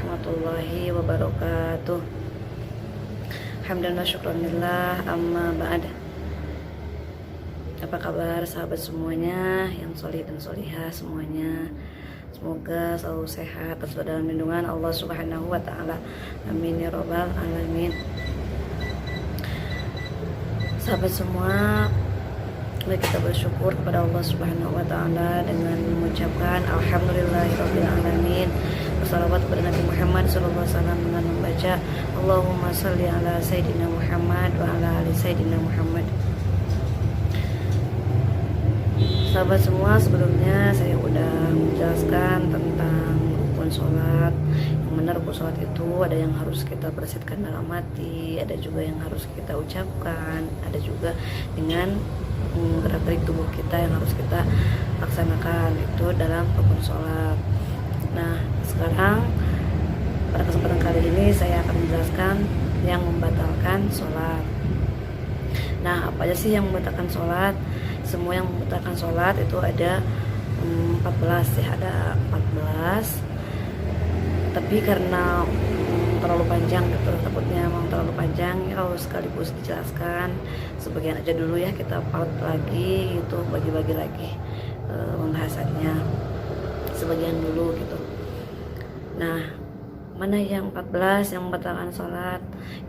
warahmatullahi wabarakatuh. Hamdan wa syukranillah, amma ba'd. Apa kabar sahabat semuanya yang solih dan solihah semuanya? Semoga selalu sehat dan selalu dalam lindungan Allah Subhanahu wa Ta'ala. Amin ya Rabbal Alamin. Sahabat semua, mari kita bersyukur kepada Allah Subhanahu wa Ta'ala dengan mengucapkan Alhamdulillahirabbil alamin. Bersalawat kepada Nabi Muhammad sallallahu alaihi wasallam dengan membaca Allahumma shalli ala sayyidina Muhammad wa ala ali sayyidina Muhammad. Sahabat semua, sebelumnya saya udah menjelaskan tentang rukun sholat. Yang benar rukun sholat itu ada yang harus kita persiapkan dalam hati, ada juga yang harus kita ucapkan, ada juga dengan gerak-gerik tubuh kita yang harus kita laksanakan itu dalam rukun sholat. Nah, sekarang pada kesempatan kali ini saya akan menjelaskan yang membatalkan sholat. Nah, apa aja sih yang membatalkan sholat? Semua yang membatalkan sholat itu ada 14 ya, ada 14. Tapi karena terlalu panjang gitu, takutnya memang terlalu panjang ya, kalau sekaligus dijelaskan sebagian aja dulu ya, kita part lagi itu, bagi-bagi lagi pembahasannya sebagian dulu gitu. Nah, mana yang 14 yang membatalkan sholat?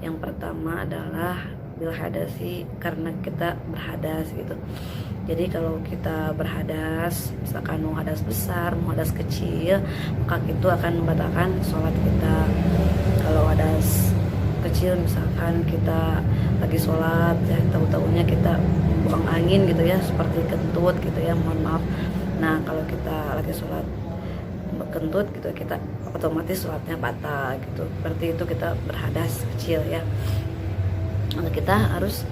Yang pertama adalah bil hadasi, karena kita berhadas gitu. Jadi kalau kita berhadas, misalkan mau hadas besar, mau hadas kecil, maka itu akan membatalkan sholat kita. Kalau hadas kecil, misalkan kita lagi sholat ya, tahu-tahunya kita buang angin gitu ya, seperti kentut gitu ya, mohon maaf. Nah, kalau kita lagi sholat kentut gitu, kita otomatis sholatnya batal gitu. Berarti itu kita berhadas kecil ya. Nah, kita harus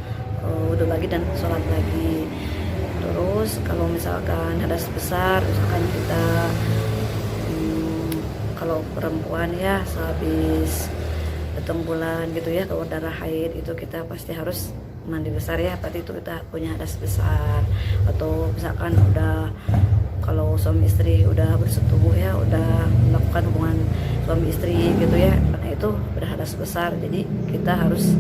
wudhu lagi dan sholat lagi. Terus kalau misalkan hadas besar, misalkan kita kalau perempuan ya sehabis datang bulan gitu ya, keluar darah haid, itu kita pasti harus mandi besar ya, berarti itu kita punya hadas besar. Atau misalkan udah, kalau suami istri udah bersetubuh ya, udah melakukan hubungan suami istri gitu ya, karena itu berhadas besar, jadi kita harus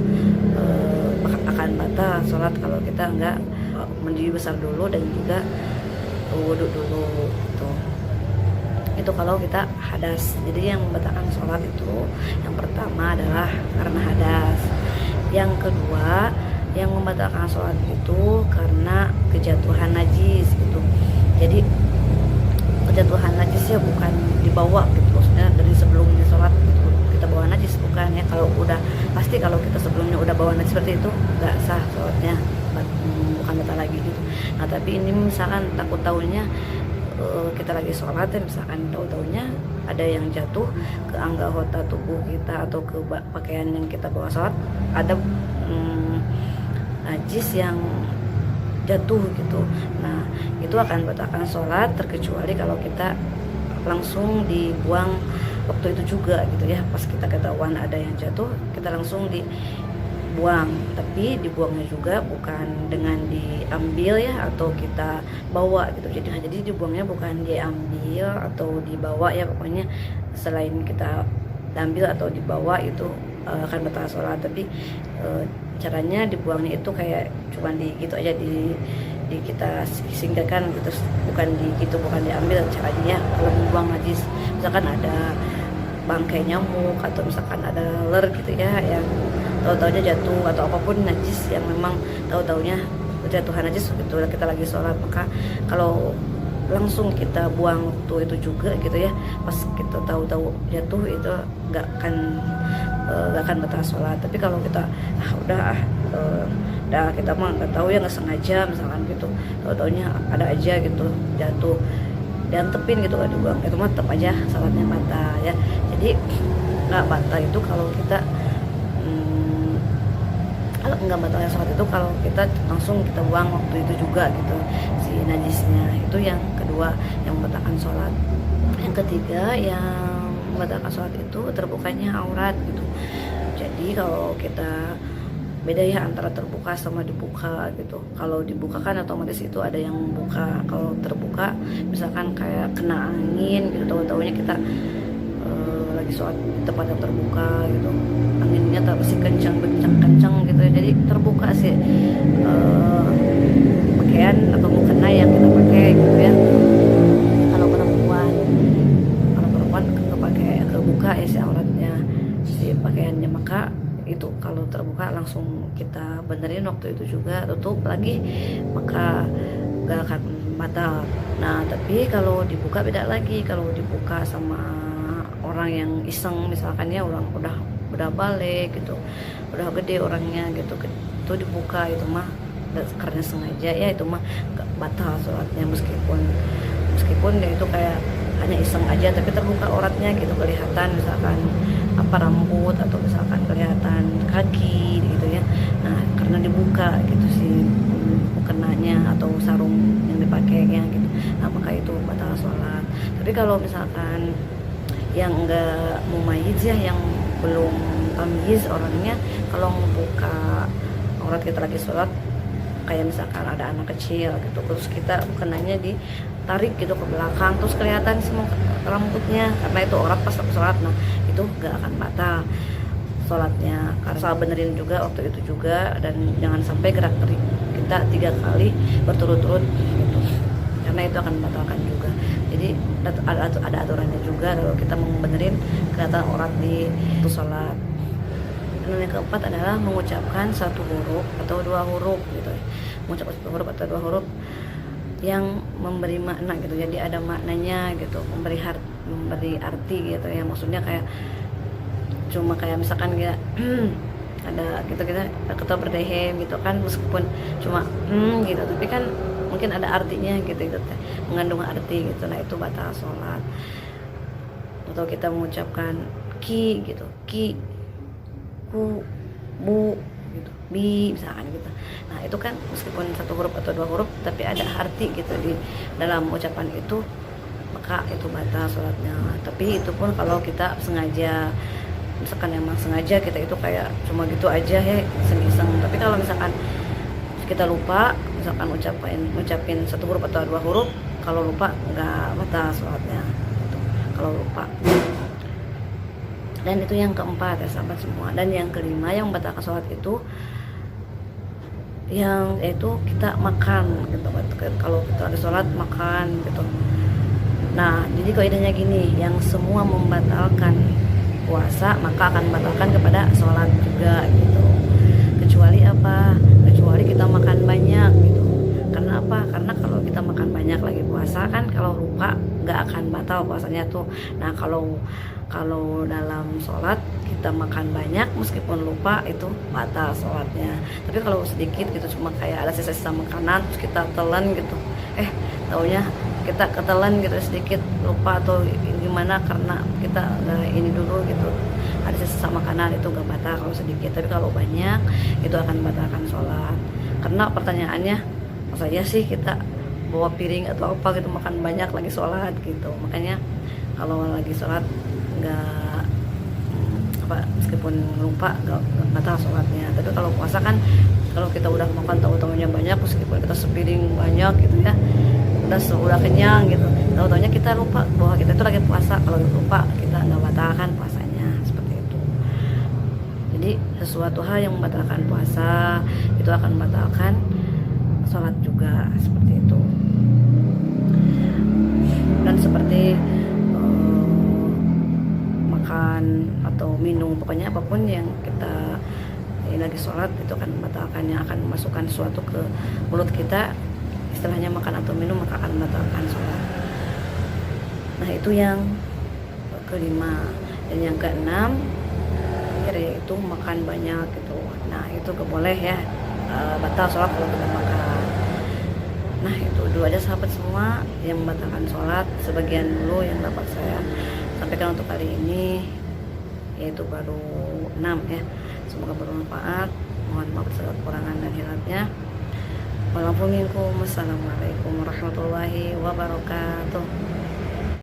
akan batal sholat kalau kita enggak mandi besar dulu dan juga wudhu dulu gitu. Itu kalau kita hadas. Jadi yang membatalkan sholat itu yang pertama adalah karena hadas. Yang kedua yang membatalkan sholat itu karena kejatuhan najis gitu. Jadi kejatuhan najis ya bukan dibawa gitu, maksudnya dari sebelumnya sholat gitu kita bawa najis, bukan ya. Kalau udah pasti, kalau kita sebelumnya udah bawa najis seperti itu nggak sah sholatnya, bukan batal lagi gitu. Nah, tapi ini misalkan takut tahunya kita lagi sholat ya, misalkan tahu-tahunya ada yang jatuh ke anggota tubuh kita atau ke pakaian yang kita bawa sholat, ada najis yang jatuh gitu. Nah, itu akan batalkan sholat, terkecuali kalau kita langsung dibuang waktu itu juga gitu ya. Pas kita ketahuan ada yang jatuh, kita langsung dibuang. Tapi dibuangnya juga bukan dengan diambil ya, atau kita bawa gitu. Jadi dibuangnya bukan diambil atau dibawa ya, pokoknya selain kita ambil atau dibawa itu akan batal sholat. Tapi caranya dibuangnya itu kayak cuman di gitu aja, di kita singkirkan gitu, bukan bukan diambil caranya. Kalau membuang najis, misalkan ada bangkai nyamuk atau misalkan ada leler gitu ya, yang tahu-tahunya jatuh, atau apapun najis yang memang tahu-tahunya jatuhan najis gitu, kita lagi sholat, maka kalau langsung kita buang waktu itu juga gitu ya, pas kita tahu-tahu jatuh, itu nggak akan batal sholat. Tapi kalau kita udah kita mah nggak tahu ya, nggak sengaja misalkan gitu, tahu-taunya ada aja gitu jatuh dan tepin gitu, nggak dibuang, itu mah tetap aja sholatnya batal ya. Jadi nggak batal itu kalau kita kalau nggak batalnya sholat itu kalau kita langsung kita buang waktu itu juga gitu si najisnya. Itu yang kedua yang membatalkan sholat. Yang ketiga yang membatalkan sholat itu terbukanya aurat gitu. Jadi kalau kita beda ya antara terbuka sama dibuka gitu. Kalau dibuka kan otomatis itu ada yang buka. Kalau terbuka misalkan kayak kena angin gitu, tahu-tahunya kita lagi lagi sholat di tempat yang terbuka gitu, anginnya masih kencang gitu ya. Jadi terbuka sih pakaian atau mukena yang kita pakai gitu ya. Kalau perempuan kebuka ya si auratnya, si pakaiannya, maka itu kalau terbuka langsung kita benerin waktu itu juga, tutup lagi, maka gak akan batal. Nah tapi kalau dibuka beda lagi. Kalau dibuka sama orang yang iseng, misalkan ya orang udah balik gitu, udah gede orangnya gitu, itu dibuka, itu mah karena sengaja ya, itu mah gak batal sholatnya, meskipun ya itu kayak hanya iseng aja tapi terbuka auratnya gitu, kelihatan misalkan apa rambut atau misalkan kelihatan kaki gitu ya. Nah karena dibuka gitu sih mukenanya atau sarung yang dipakainya gitu, nah maka itu batal sholat. Tapi kalau misalkan yang enggak mumayyiz ya, yang belum tamyiz orangnya, kalau membuka aurat kita lagi sholat, kayak misalkan ada anak kecil gitu, terus kita mukenanya ditarik gitu ke belakang, terus kelihatan semua rambutnya, karena itu aurat pas sholat, nah itu gak akan batal sholatnya. Karena salah benerin juga waktu itu juga, dan jangan sampai gerak gerik kita 3 kali berturut-turut gitu, karena itu akan membatalkan juga. Jadi ada aturannya juga kalau kita mau benerin kelihatan aurat di sholat. Dan yang keempat adalah mengucapkan 1 huruf atau 2 huruf gitu, mengucapkan 1 huruf atau 2 huruf yang memberi makna gitu, jadi ada maknanya gitu, memberi arti gitu ya. Maksudnya kayak cuma kayak misalkan kayak ada gitu, kita berdehem gitu kan, meskipun cuma gitu, tapi kan mungkin ada artinya gitu, mengandung arti gitu. Nah itu batal sholat. Atau kita mengucapkan ki gitu, ki, ku, bu gitu, bi misalkan gitu. Nah itu kan meskipun 1 huruf atau 2 huruf tapi ada arti gitu di dalam ucapan itu, maka itu batal sholatnya. Tapi itu pun kalau kita sengaja, misalkan emang sengaja kita itu kayak cuma gitu aja ya, iseng-iseng. Tapi kalau misalkan kita lupa, misalkan ngucapin 1 huruf atau 2 huruf, kalau lupa nggak batal sholatnya gitu, kalau lupa. Dan itu yang keempat ya sahabat semua. Dan yang kelima yang membatalkan sholat itu yang yaitu kita makan gitu. Kalau kita lagi sholat makan gitu. Nah jadi kaidahnya gini, yang semua membatalkan puasa maka akan membatalkan kepada sholat juga gitu. Kecuali apa? Kecuali kita makan banyak gitu. Karena apa? Karena kalau kita makan banyak lagi puasa kan, kalau lupa nggak akan batal puasanya tuh. Nah kalau dalam sholat kita makan banyak meskipun lupa, itu batal sholatnya. Tapi kalau sedikit gitu, cuma kayak ada sisa-sisa makanan terus kita telan gitu, taunya kita ketelan gitu sedikit, lupa atau gimana karena kita ini dulu gitu, ada sisa makanan, itu gak batal kalau sedikit. Tapi kalau banyak itu akan batalkan sholat. Karena pertanyaannya, masa iya sih kita bawa piring atau apa gitu makan banyak lagi sholat gitu. Makanya kalau lagi sholat nggak meskipun lupa nggak batal sholatnya. Tapi kalau puasa kan, kalau kita udah makan tahu-tahunya banyak, meskipun kita sepiring banyak gitu ya, udah kenyang gitu, tahu-tahunya kita lupa bahwa kita itu lagi puasa. Kalau lupa kita nggak batalkan puasanya, seperti itu. Jadi sesuatu hal yang membatalkan puasa itu akan membatalkan sholat juga, seperti itu. Dan seperti makan atau minum, pokoknya apapun yang kita lagi sholat itu akan membatalkan, yang akan memasukkan sesuatu ke mulut kita, istilahnya makan atau minum, maka akan membatalkan sholat. Nah itu yang kelima. Dan yang keenam yaitu makan banyak gitu. Nah itu gak boleh ya, batal sholat kalau kita makan. Nah itu dulu aja sahabat semua yang membatalkan sholat, sebagian dulu yang dapat saya sampaikan untuk kali ini, yaitu baru 6 ya. Semoga bermanfaat. Mohon maaf segala kekurangan dan hilangnya. Wassalamualaikum warahmatullahi wabarakatuh.